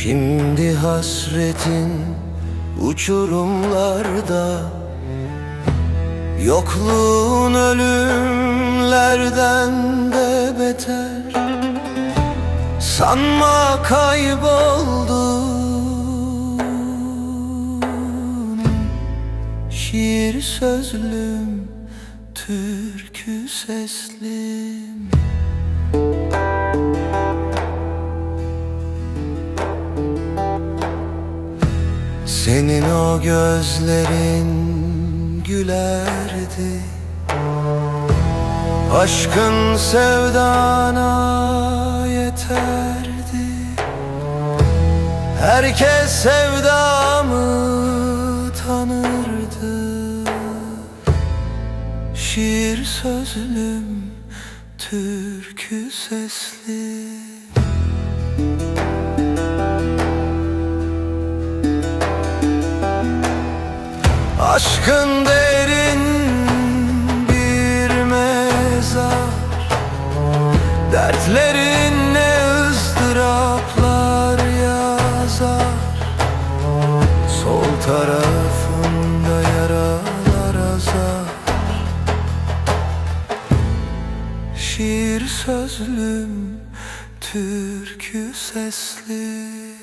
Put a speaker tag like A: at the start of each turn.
A: Şimdi hasretin uçurumlarda, yokluğun ölümlerden de beter. Sanma kayboldun, şiir sözlüm, türkü seslim. Senin o gözlerin gülerdi, aşkın sevdana yeterdi. Herkes sevdamı tanırdı, şiir sözlüm, türkü seslim. Aşkın derin bir mezar, dertlerin ne ızdıraplar yazar. Sol tarafında yaralar azar, şiir sözlüm, türkü sesli.